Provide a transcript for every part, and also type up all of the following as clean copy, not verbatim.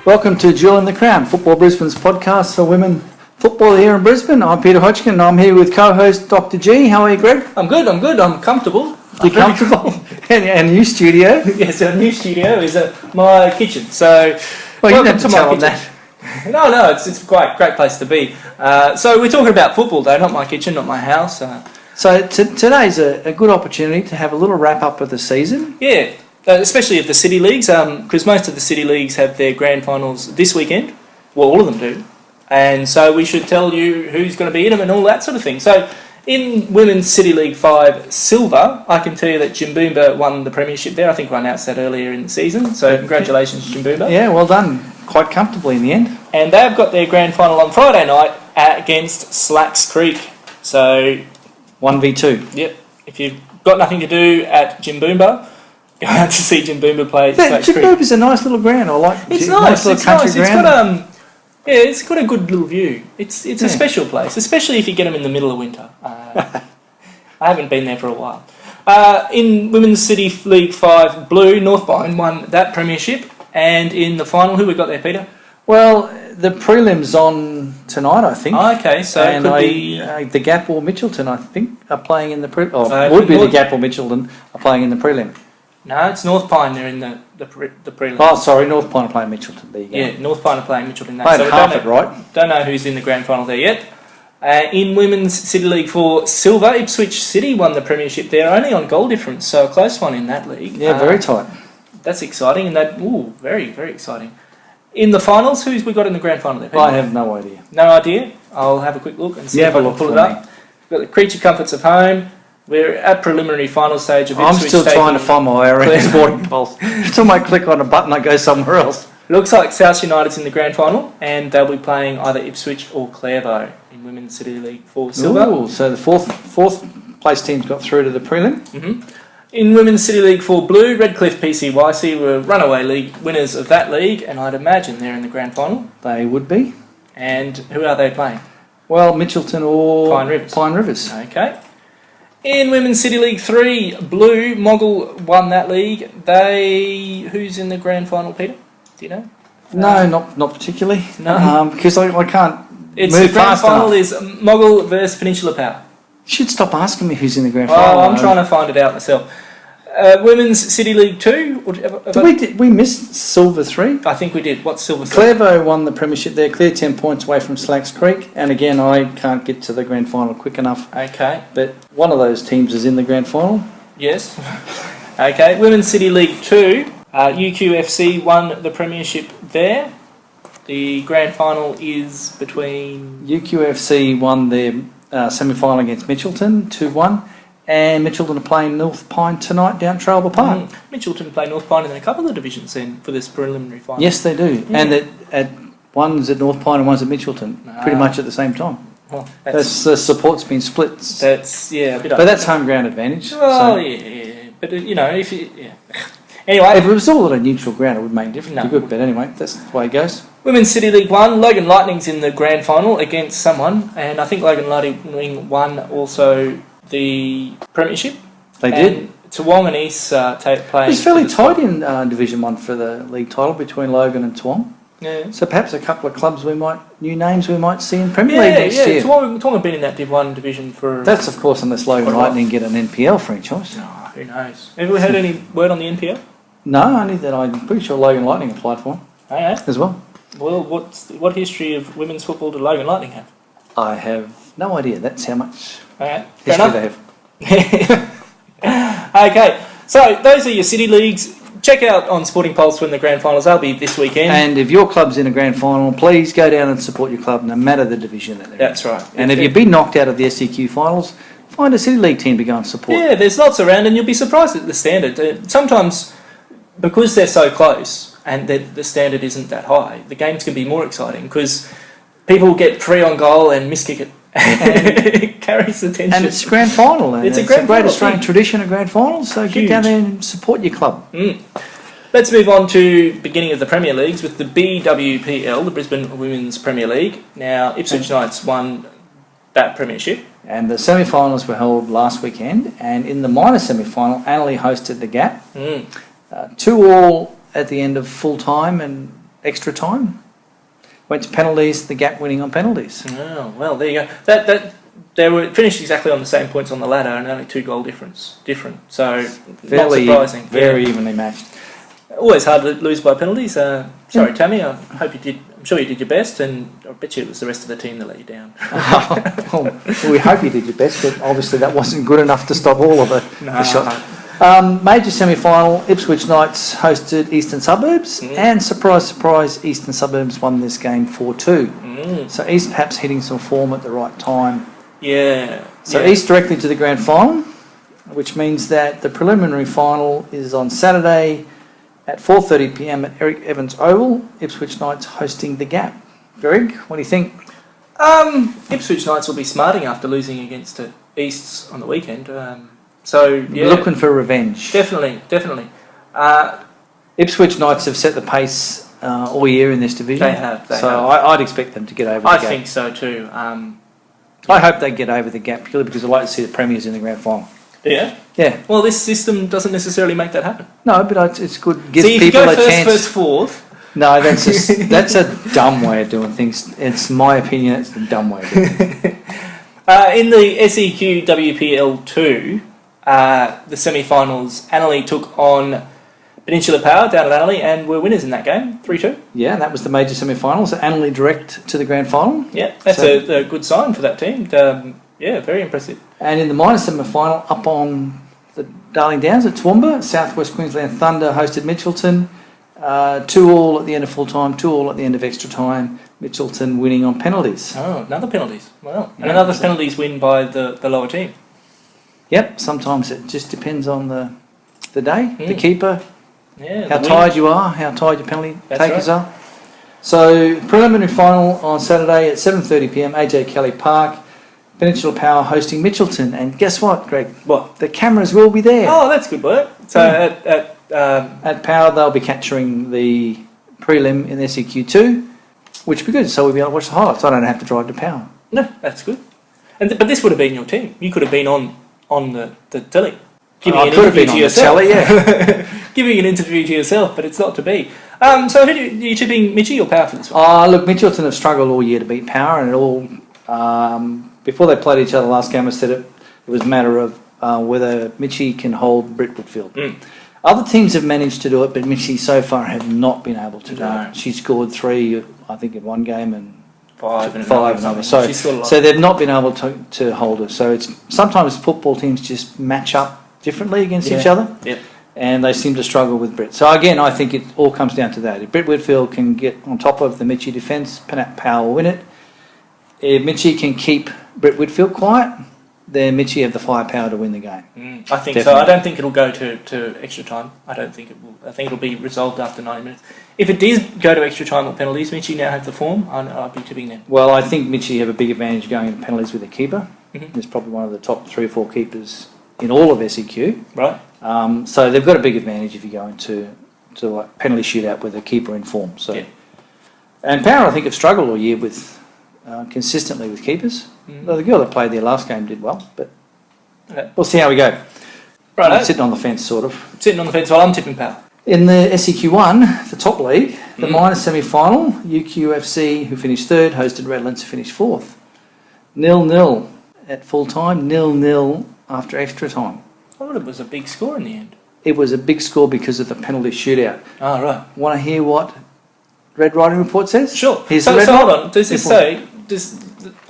Welcome to Jewel in the Crown, Football Brisbane's podcast for women football here in Brisbane. I'm Peter Hodgkin and I'm here with co-host Dr. G. How are you, Greg? I'm good. I'm comfortable. You're comfortable? And a new studio? Yes, our new studio is my kitchen. So, welcome to my kitchen. That. No, it's quite a great place to be. So we're talking about football though, not my kitchen, not my house. So today's a good opportunity to have a little wrap-up of the season. Yeah. Especially of the city leagues, because most of the city leagues have their grand finals this weekend. Well, all of them do. And so we should tell you who's going to be in them and all that sort of thing. So in Women's City League 5 Silver, I can tell you that Jimboomba won the premiership there. I think I announced that earlier in the season. So congratulations, Jimboomba. Yeah, well done. Quite comfortably in the end. And they've got their grand final on Friday night against Slacks Creek. So 1v2. Yep. If you've got nothing to do at Jimboomba, go out to see Jimboomba play. Jimboomba's a nice little ground. I like it's nice little country ground. It's got a good little view. It's a special place, especially if you get them in the middle of winter. I haven't been there for a while. In Women's City League 5 Blue, Northbine won that premiership. And in the final, who we got there, Peter? Well, the prelims on tonight, I think. Oh, okay, so and it could be the Gap or Mitchelton, I think, are playing in the the Gap or Mitchelton are playing in the prelim. No, it's North Pine. They're in the prelim. Oh, sorry, North Pine are playing Mitchelton. There you go. Yeah, North Pine are playing Mitchelton. Played so half it, right? Don't know who's in the grand final there yet. In Women's City League 4 Silver, Ipswich City won the premiership there, only on goal difference, so a close one in that league. Yeah, very tight. That's exciting, and very, very exciting. In the finals, who's we got in the grand final there, Peter? I have no idea. No idea? I'll have a quick look and see if I can pull it up. We've got the Creature Comforts of Home. We're at preliminary final stage of Ipswich. I'm still trying to find my way around Sporting Pulse. Until I click on a button, I go somewhere else. Looks like South United's in the grand final, and they'll be playing either Ipswich or Clairvaux in Women's City League 4 Silver. Ooh, so the fourth place team's got through to the prelim. Mm-hmm. In Women's City League 4 Blue, Redcliffe PCYC were runaway league winners of that league, and I'd imagine they're in the grand final. They would be. And who are they playing? Well, Mitchelton or Pine Rivers. Okay. In Women's City League 3 Blue, Moggle won that league. Who's in the grand final, Peter? Do you know? No, not particularly. No, because I can't it's move the grand fast final enough. is Moggle versus Peninsula Power. You should stop asking me who's in the grand final. Oh, I'm trying to find it out myself. Women's City League 2. Did we miss Silver 3? I think we did. What's Silver 3? Clairvaux won the premiership there, clear 10 points away from Slacks Creek. And again, I can't get to the grand final quick enough. Okay. But one of those teams is in the grand final. Yes. Okay. Women's City League 2. UQFC won the premiership there. The grand final is between... UQFC won their semi-final against Mitchelton, 2-1. And Mitchelton are playing North Pine tonight down Trailba Park. Mitchelton play North Pine in a couple of divisions then for this preliminary final. Yes, they do. Yeah. And one's at North Pine and one's at Mitchelton, pretty much at the same time. Well, the support's been split. That's a bit. But that's home ground advantage. Well, so. Yeah. But if you, Anyway, if it was all at a neutral ground, it would make a difference. No. Good, but anyway, that's the way it goes. Women's City League 1, Logan Lightning's in the grand final against someone, and I think Logan Lightning won also the premiership. They did. Toowong and East playing. It's fairly tight in Division 1 for the league title between Logan and Toowong. Yeah. So perhaps a couple of clubs new names we might see in Premier League next year. Toowong have been in that Div 1 division for... That's of course unless Logan Lightning get an NPL franchise. No, who knows. Have we heard any word on the NPL? No, only that I'm pretty sure Logan Lightning applied for one. Oh, yeah? As well. Well, what history of women's football do Logan Lightning have? I have no idea. That's how much history they have. Okay, so those are your city leagues. Check out on Sporting Pulse when the grand finals. They'll be this weekend. And if your club's in a grand final, please go down and support your club, no matter the division that they're in. That's right. And if you've been knocked out of the SCQ finals, find a city league team to go and support. Yeah, there's lots around, and you'll be surprised at the standard. Sometimes, because they're so close and the standard isn't that high, the games can be more exciting because people get free on goal and miskick it. And it carries attention. And it's a grand final. And it's a great Australian tradition of grand finals, so Huge. Get down there and support your club. Let's move on to beginning of the Premier Leagues with the BWPL, the Brisbane Women's Premier League. Now, Ipswich Knights won that premiership. And the semi-finals were held last weekend, and in the minor semi-final, Annerley hosted the Gap. 2-2 at the end of full time, and extra time. Went to penalties, the Gap winning on penalties. Oh, well, there you go. They were finished exactly on the same points on the ladder and only 2 goal different. So, not surprising. Very evenly matched. Always hard to lose by penalties. Sorry, Tammy, I'm sure you did your best, and I bet you it was the rest of the team that let you down. Well, we hope you did your best, but obviously that wasn't good enough to stop all of the shots. Major semi-final, Ipswich Knights hosted Eastern Suburbs, and surprise, surprise, Eastern Suburbs won this game 4-2. So East perhaps hitting some form at the right time. Yeah. So East directly to the grand final, which means that the preliminary final is on Saturday at 4:30pm at Eric Evans Oval. Ipswich Knights hosting the Gap. Greg, what do you think? Ipswich Knights will be smarting after losing against East on the weekend. So yeah, looking for revenge. Definitely. Ipswich Knights have set the pace all year in this division. They have. I'd expect them to get over the Gap. I think so too. I hope they get over the Gap purely because I'd like to see the Premiers in the grand final. Yeah? Yeah. Well, this system doesn't necessarily make that happen. No, but it's good. Gives See, if people you go a first, chance. fourth. No, that's a dumb way of doing things. It's my opinion. It's the dumb way of doing things. In the SEQ WPL 2, the semi-finals, Annerley took on Peninsula Power down at Annerley and were winners in that game, 3-2. Yeah, and that was the major semi-finals. So Annerley direct to the grand final. Yeah, that's a good sign for that team. Yeah, very impressive. And in the minor semi-final, up on the Darling Downs at Toowoomba, South West Queensland Thunder hosted Mitchelton. 2-2 at the end of full time, 2-2 at the end of extra time. Mitchelton winning on penalties. Oh, another penalties. Wow. Yeah, and another penalties win by the lower team. Yep, sometimes it just depends on the day, the keeper, yeah, how tired you are, how tired your penalty takers are. So, preliminary final on Saturday at 7:30pm, AJ Kelly Park. Peninsula Power hosting Mitchelton, and guess what, Greg? What? The cameras will be there. Oh, that's good work. So at Power, they'll be capturing the prelim in SEQ2, which would be good. So we'll be able to watch the highlights. I don't have to drive to Power. No, that's good. But this would have been your team. You could have been on the telly. I could have been on the telly, yeah. Giving an interview to yourself, but it's not to be. So who are you tipping, Mitchie or Power for this one? Look, Mitchelton have struggled all year to beat Power, and it all before they played each other last game, I said it was a matter of whether Mitchie can hold Britt Whitfield. Other teams have managed to do it, but Mitchie so far have not been able to do it. She scored 3, I think, in one game and 5 another. So they've not been able to hold her. So it's sometimes football teams just match up differently against each other. Yep. And they seem to struggle with Britt. So again, I think it all comes down to that. If Britt Whitfield can get on top of the Mitchie defence, Power will win it. If Mitchie can keep Britt Whitfield quiet, then Mitchie have the firepower to win the game. I think so. I don't think it'll go to extra time. I don't think it will. I think it'll be resolved after 90 minutes. If it does go to extra time or penalties, Mitchie now have the form. I'll be tipping them. Well, I think Mitchie have a big advantage going into penalties with a keeper. He's probably one of the top 3 or 4 keepers in all of SEQ. Right. So they've got a big advantage if you go into like penalty shootout with a keeper in form. So, and Power, I think, have struggled all year with consistently with keepers. Though the girl that played their last game did well, but we'll see how we go. Right, I'm sitting on the fence, sort of. Sitting on the fence while I'm tipping Power. In the SEQ1, the top league, the minor semi-final, UQFC, who finished 3rd, hosted Redlands, who finished 4th. 0-0 at full time, 0-0 after extra time. I thought it was a big score in the end. It was a big score because of the penalty shootout. Oh, right. Want to hear what Red Riding Report says? Sure. Here's so hold on. Does this say...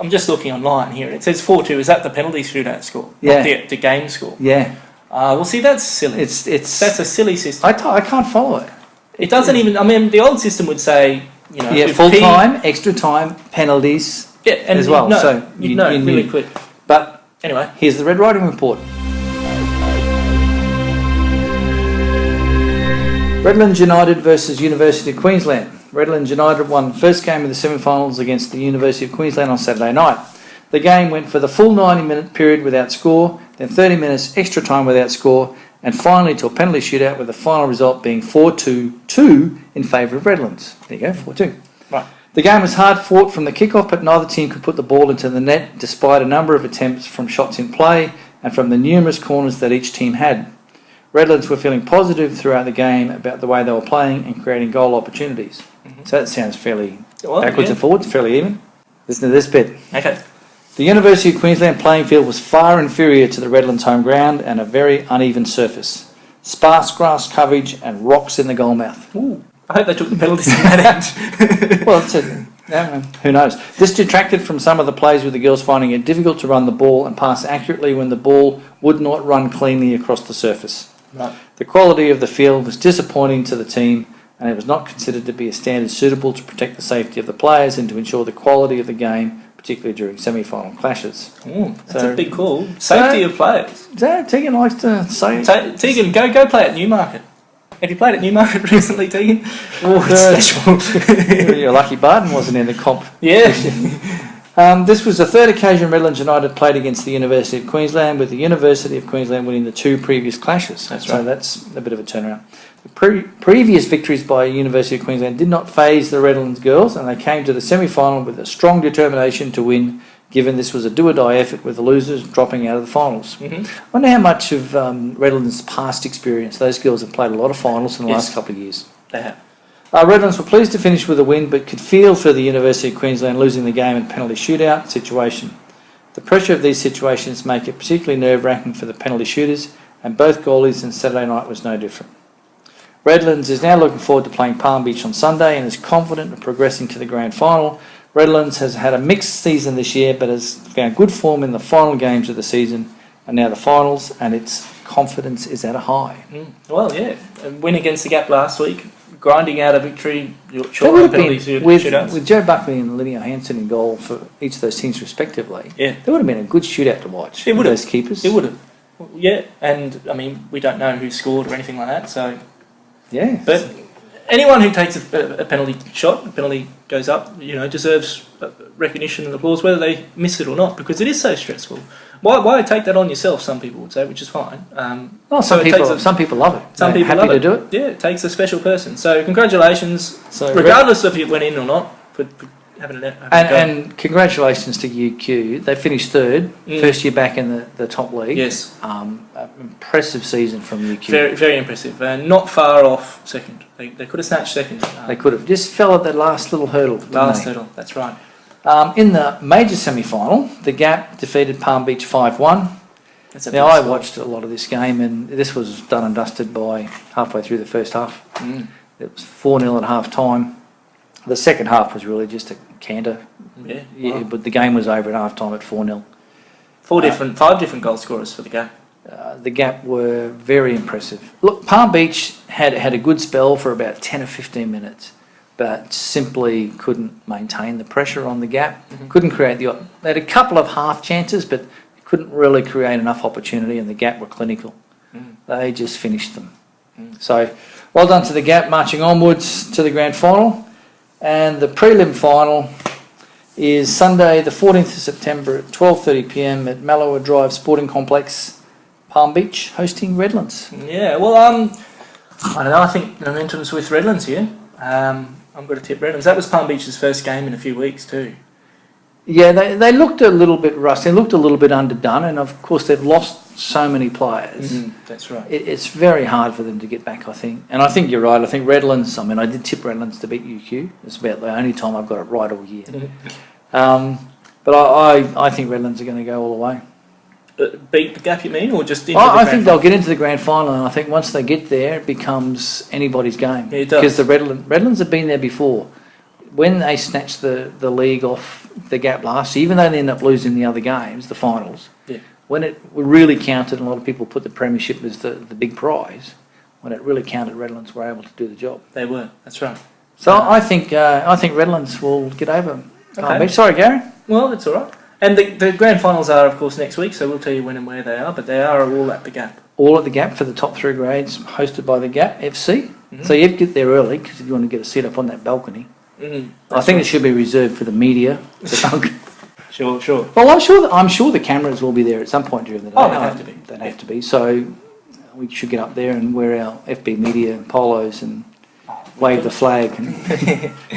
I'm just looking online here. It says 4-2. Is that the penalty shootout score? Yeah. Not the game score? Yeah. Well, see, that's silly. That's a silly system. I can't follow it. It doesn't even... I mean, the old system would say, you know... Yeah, full time, extra time, penalties and as well. So you know really quick. But anyway. Here's the Red Riding Report. Redlands United versus University of Queensland. Redlands United won the first game of the semi-finals against the University of Queensland on Saturday night. The game went for the full 90-minute period without score, then 30 minutes extra time without score, and finally to a penalty shootout with the final result being 4-2 in favour of Redlands. There you go, 4-2. Right. The game was hard fought from the kick-off, but neither team could put the ball into the net despite a number of attempts from shots in play and from the numerous corners that each team had. Redlands were feeling positive throughout the game about the way they were playing and creating goal opportunities. So that sounds fairly Well, backwards and forwards, fairly even. Listen to this bit. Okay. The University of Queensland playing field was far inferior to the Redlands home ground and a very uneven surface. Sparse grass coverage and rocks in the goal mouth. Ooh. I hope they took the penalties in that end. Well, who knows? This detracted from some of the plays with the girls finding it difficult to run the ball and pass accurately when the ball would not run cleanly across the surface. Right. The quality of the field was disappointing to the team and it was not considered to be a standard suitable to protect the safety of the players and to ensure the quality of the game, particularly during semi-final clashes. Ooh, that's a big call. Safety of players. Tegan likes to say... Tegan, go play at Newmarket. Have you played at Newmarket recently, Tegan? Oh, it's special. You're lucky Barton wasn't in the comp. Yeah. This was the third occasion Redlands United played against the University of Queensland, with the University of Queensland winning the 2 previous clashes. That's So right. that's a bit of a turnaround. The previous victories by University of Queensland did not faze the Redlands girls, and they came to the semi-final with a strong determination to win, given this was a do-or-die effort with the losers dropping out of the finals. Mm-hmm. I wonder how much of Redlands' past experience, those girls have played a lot of finals in the last couple of years. They have. Redlands were pleased to finish with a win, but could feel for the University of Queensland losing the game in penalty shootout situation. The pressure of these situations make it particularly nerve-wracking for the penalty shooters, and both goalies, and Saturday night was no different. Redlands is now looking forward to playing Palm Beach on Sunday and is confident of progressing to the grand final. Redlands has had a mixed season this year, but has found good form in the final games of the season and now the finals, and its confidence is at a high. Well, yeah. A win against the Gap last week, grinding out a victory, They short would on have been, penalty with shootouts. Joe Buckley and Lydia Hansen in goal for each of those teams respectively, Yeah. there would have been a good shootout to watch. It would with have. those keepers. It would have. Yeah, and I mean, we don't know who scored or anything like that, so... Yeah. But anyone who takes a penalty shot, a penalty goes up, deserves recognition and applause, whether they miss it or not, because it is so stressful. Why take that on yourself? Some people would say, which is fine. Some people love it. Some They're people happy love to do it. Yeah, it takes a special person. So congratulations, So regardless of if it went in or not, for having a go. And congratulations to UQ. They finished third, first year back in the top league. Yes. Impressive season from UQ. Very, very impressive, and not far off second. They could have snatched second. They could have. Just fell at that last little hurdle. Last hurdle, that's right. In the major semi-final, the Gap defeated Palm Beach 5-1. That's a Now, big I score. watched a lot of this game, and this was done and dusted by halfway through the first half. It was 4-0 at half-time. The second half was really just a canter. Yeah, Yeah, wow. but the game was over at half-time at 4-0. 5 different goal scorers for the game. The Gap were very impressive. Look, Palm Beach had a good spell for about 10 or 15 minutes, but simply couldn't maintain the pressure on the Gap. Couldn't create they had a couple of half chances, but couldn't really create enough opportunity, and the Gap were clinical. They just finished them. So, well done to the Gap, marching onwards to the grand final. And the prelim final is Sunday the 14th of September at 12:30pm at Mallowa Drive Sporting Complex, Palm Beach, hosting Redlands. Yeah, well, I don't know. I think momentum's with Redlands here. I'm going to tip Redlands. That was Palm Beach's first game in a few weeks too. Yeah, they looked a little bit rusty, they looked a little bit underdone, and of course they've lost so many players. That's right. It's very hard for them to get back, I think. And I think you're right. I think Redlands, I did tip Redlands to beat UQ. It's about the only time I've got it right all year. But I think Redlands are going to go all the way. Beat the Gap, you mean, or just into I think they'll get into the grand final, and I think once they get there, it becomes anybody's game. Yeah, it does. Because the Redlands have been there before. When they snatched the league off the Gap last year, even though they ended up losing the other games, the finals, when it really counted, and a lot of people put the premiership as the big prize, when it really counted, Redlands were able to do the job. They were, that's right. So I think Redlands will get over Palm Beach. Sorry, Gary. Well, it's all right. And the grand finals are, of course, next week, so we'll tell you when and where they are, but they are all at the Gap. All at the Gap for the top 3 grades, hosted by the Gap FC. So you have to get there early, because if you want to get a seat up on that balcony. I think it should be reserved for the media. Sure. Well, I'm sure the cameras will be there at some point during the day. Oh, they have to be. They have to be. So we should get up there and wear our FB Media polos and wave the flag and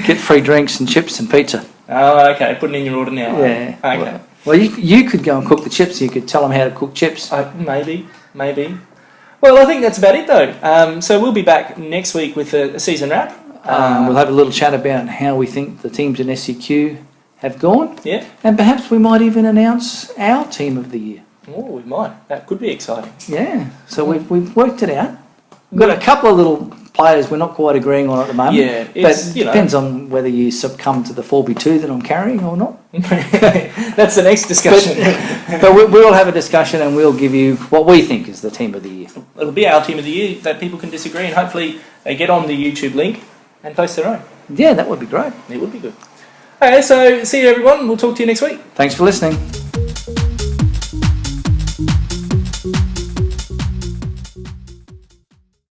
get free drinks and chips and pizza. Oh, okay. Putting in your order now. Yeah. Okay. Well, you could go and cook the chips. You could tell them how to cook chips. Maybe. Well, I think that's about it, though. So we'll be back next week with a season wrap. We'll have a little chat about how we think the teams in SCQ have gone. Yeah. And perhaps we might even announce our team of the year. Oh, we might. That could be exciting. Yeah. So we've worked it out. We've got a couple of little players we're not quite agreeing on at the moment. Yeah, but it's, it depends on whether you succumb to the 4x2 that I'm carrying or not. That's the next discussion. But we'll have a discussion and we'll give you what we think is the team of the year. It'll be our team of the year that people can disagree, and hopefully they get on the YouTube link and post their own. Yeah, that would be great. It would be good. Okay, so see you everyone. We'll talk to you next week. Thanks for listening.